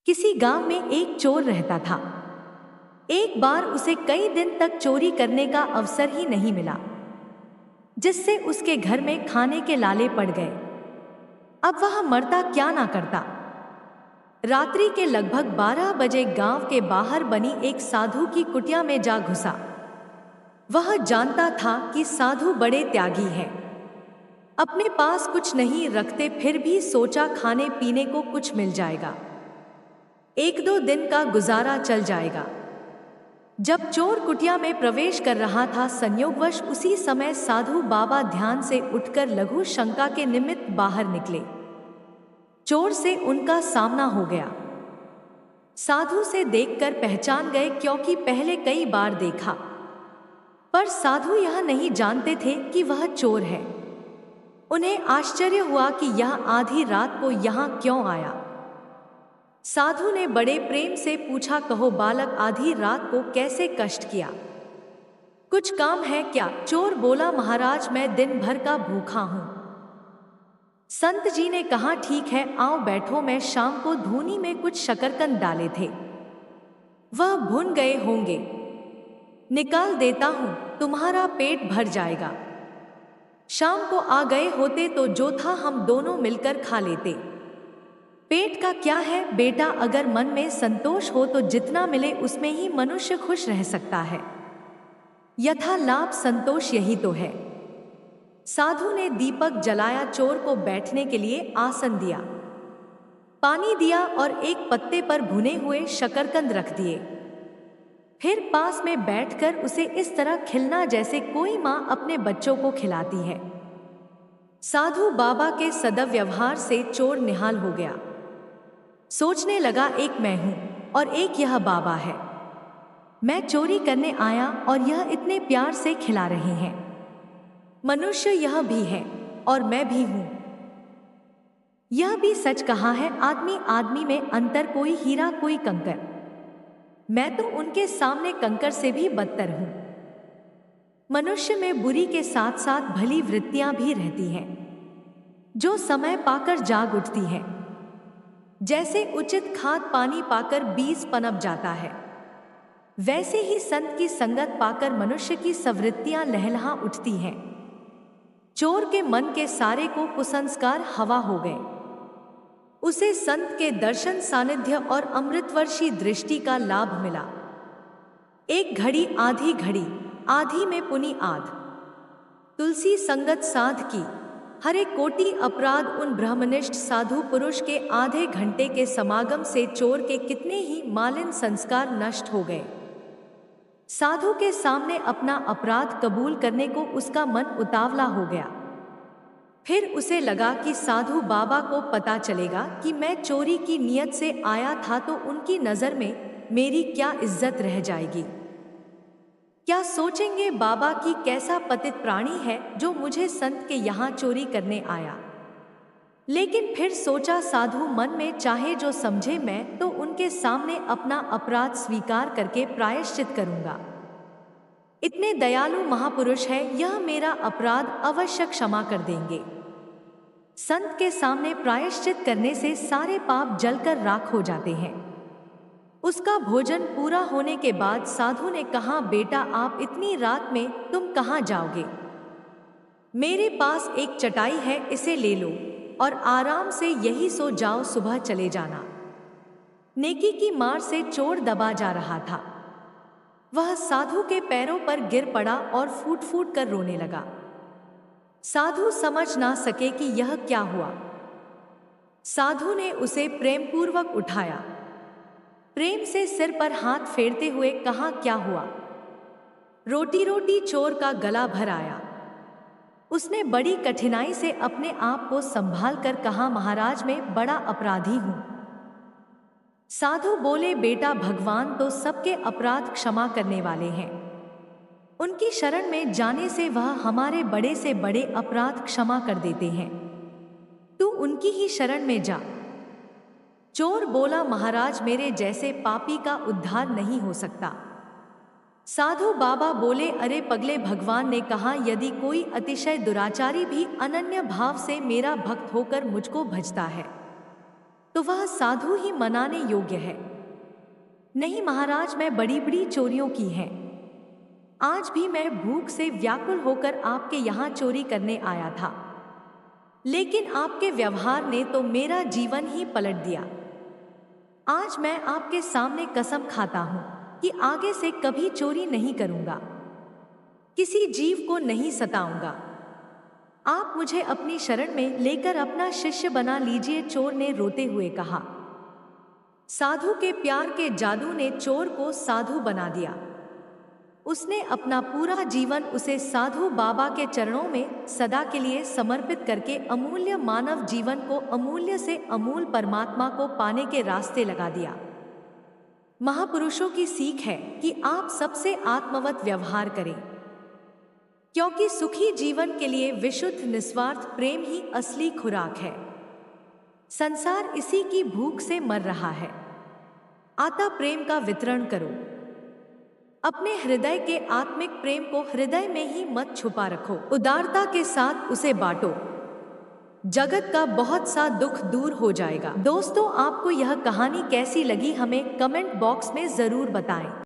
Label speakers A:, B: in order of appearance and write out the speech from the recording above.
A: किसी गांव में एक चोर रहता था। एक बार उसे कई दिन तक चोरी करने का अवसर ही नहीं मिला, जिससे उसके घर में खाने के लाले पड़ गए। अब वह मरता क्या ना करता। रात्रि के लगभग 12 बजे गांव के बाहर बनी एक साधु की कुटिया में जा घुसा। वह जानता था कि साधु बड़े त्यागी हैं। अपने पास कुछ नहीं रखते, फिर भी सोचा खाने पीने को कुछ मिल जाएगा, एक दो दिन का गुजारा चल जाएगा। जब चोर कुटिया में प्रवेश कर रहा था, संयोगवश उसी समय साधु बाबा ध्यान से उठकर लघु शंका के निमित्त बाहर निकले। चोर से उनका सामना हो गया। साधु से देखकर पहचान गए, क्योंकि पहले कई बार देखा, पर साधु यह नहीं जानते थे कि वह चोर है। उन्हें आश्चर्य हुआ कि यह आधी रात को यहाँ क्यों आया। साधु ने बड़े प्रेम से पूछा, कहो बालक, आधी रात को कैसे कष्ट किया? कुछ काम है क्या? चोर बोला, महाराज मैं दिन भर का भूखा हूं। संत जी ने कहा, ठीक है, आओ बैठो, मैं शाम को धूनी में कुछ शकरकंद डाले थे, वह भुन गए होंगे, निकाल देता हूं, तुम्हारा पेट भर जाएगा। शाम को आ गए होते तो जो था हम दोनों मिलकर खा लेते। पेट का क्या है बेटा, अगर मन में संतोष हो तो जितना मिले उसमें ही मनुष्य खुश रह सकता है। यथा लाभ संतोष यही तो है। साधु ने दीपक जलाया, चोर को बैठने के लिए आसन दिया, पानी दिया और एक पत्ते पर भुने हुए शकरकंद रख दिए। फिर पास में बैठकर उसे इस तरह खिलना जैसे कोई माँ अपने बच्चों को खिलाती है। साधु बाबा के सद्व्यवहार से चोर निहाल हो गया। सोचने लगा, एक मैं हूं और एक यह बाबा है। मैं चोरी करने आया और यह इतने प्यार से खिला रहे हैं। मनुष्य यह भी है और मैं भी हूं। यह भी सच कहा है, आदमी आदमी में अंतर, कोई हीरा कोई कंकर। मैं तो उनके सामने कंकर से भी बदतर हूं। मनुष्य में बुरी के साथ साथ भली वृत्तियां भी रहती हैं, जो समय पाकर जाग उठती हैं। जैसे उचित खाद पानी पाकर बीज पनप जाता है, वैसे ही संत की संगत पाकर मनुष्य की सवृत्तियां लहलहा उठती हैं। चोर के मन के सारे को कुसंस्कार हवा हो गए। उसे संत के दर्शन, सानिध्य और अमृतवर्षी दृष्टि का लाभ मिला। एक घड़ी आधी घड़ी, आधी में पुनि आध, तुलसी संगत साध की, हरे कोटि अपराध। उन ब्रह्मनिष्ठ साधु पुरुष के आधे घंटे के समागम से चोर के कितने ही मालिन संस्कार नष्ट हो गए। साधु के सामने अपना अपराध कबूल करने को उसका मन उतावला हो गया। फिर उसे लगा कि साधु बाबा को पता चलेगा कि मैं चोरी की नियत से आया था, तो उनकी नजर में मेरी क्या इज्जत रह जाएगी। क्या सोचेंगे बाबा कि कैसा पतित प्राणी है जो मुझे संत के यहाँ चोरी करने आया। लेकिन फिर सोचा, साधु मन में चाहे जो समझे, मैं तो उनके सामने अपना अपराध स्वीकार करके प्रायश्चित करूंगा। इतने दयालु महापुरुष है, यह मेरा अपराध अवश्य क्षमा कर देंगे। संत के सामने प्रायश्चित करने से सारे पाप जलकर राख हो जाते हैं। उसका भोजन पूरा होने के बाद साधु ने कहा, बेटा आप इतनी रात में तुम कहाँ जाओगे? मेरे पास एक चटाई है, इसे ले लो और आराम से यही सो जाओ, सुबह चले जाना। नेकी की मार से चोर दबा जा रहा था। वह साधु के पैरों पर गिर पड़ा और फूट फूट कर रोने लगा। साधु समझ ना सके कि यह क्या हुआ। साधु ने उसे प्रेमपूर्वक उठाया, प्रेम से सिर पर हाथ फेरते हुए कहा, क्या हुआ? रोटी रोटी चोर का गला भर आया। उसने बड़ी कठिनाई से अपने आप को संभाल कर कहा, महाराज मैं बड़ा अपराधी हूं। साधु बोले, बेटा भगवान तो सबके अपराध क्षमा करने वाले हैं। उनकी शरण में जाने से वह हमारे बड़े से बड़े अपराध क्षमा कर देते हैं। तू उनकी ही शरण में जा। चोर बोला, महाराज मेरे जैसे पापी का उद्धार नहीं हो सकता। साधु बाबा बोले, अरे पगले, भगवान ने कहा, यदि कोई अतिशय दुराचारी भी अनन्य भाव से मेरा भक्त होकर मुझको भजता है तो वह साधु ही मनाने योग्य है। नहीं महाराज, मैं बड़ी बड़ी चोरियों की हैं। आज भी मैं भूख से व्याकुल होकर आपके यहाँ चोरी करने आया था, लेकिन आपके व्यवहार ने तो मेरा जीवन ही पलट दिया। आज मैं आपके सामने कसम खाता हूं कि आगे से कभी चोरी नहीं करूंगा, किसी जीव को नहीं सताऊंगा। आप मुझे अपनी शरण में लेकर अपना शिष्य बना लीजिए, चोर ने रोते हुए कहा। साधु के प्यार के जादू ने चोर को साधु बना दिया। उसने अपना पूरा जीवन उसे साधु बाबा के चरणों में सदा के लिए समर्पित करके अमूल्य मानव जीवन को अमूल्य से अमूल परमात्मा को पाने के रास्ते लगा दिया। महापुरुषों की सीख है कि आप सबसे आत्मवत व्यवहार करें, क्योंकि सुखी जीवन के लिए विशुद्ध निस्वार्थ प्रेम ही असली खुराक है। संसार इसी की भूख से मर रहा है। आता प्रेम का वितरण करो। अपने हृदय के आत्मिक प्रेम को हृदय में ही मत छुपा रखो, उदारता के साथ उसे बांटो। जगत का बहुत सा दुख दूर हो जाएगा। दोस्तों, आपको यह कहानी कैसी लगी हमें कमेंट बॉक्स में जरूर बताएं।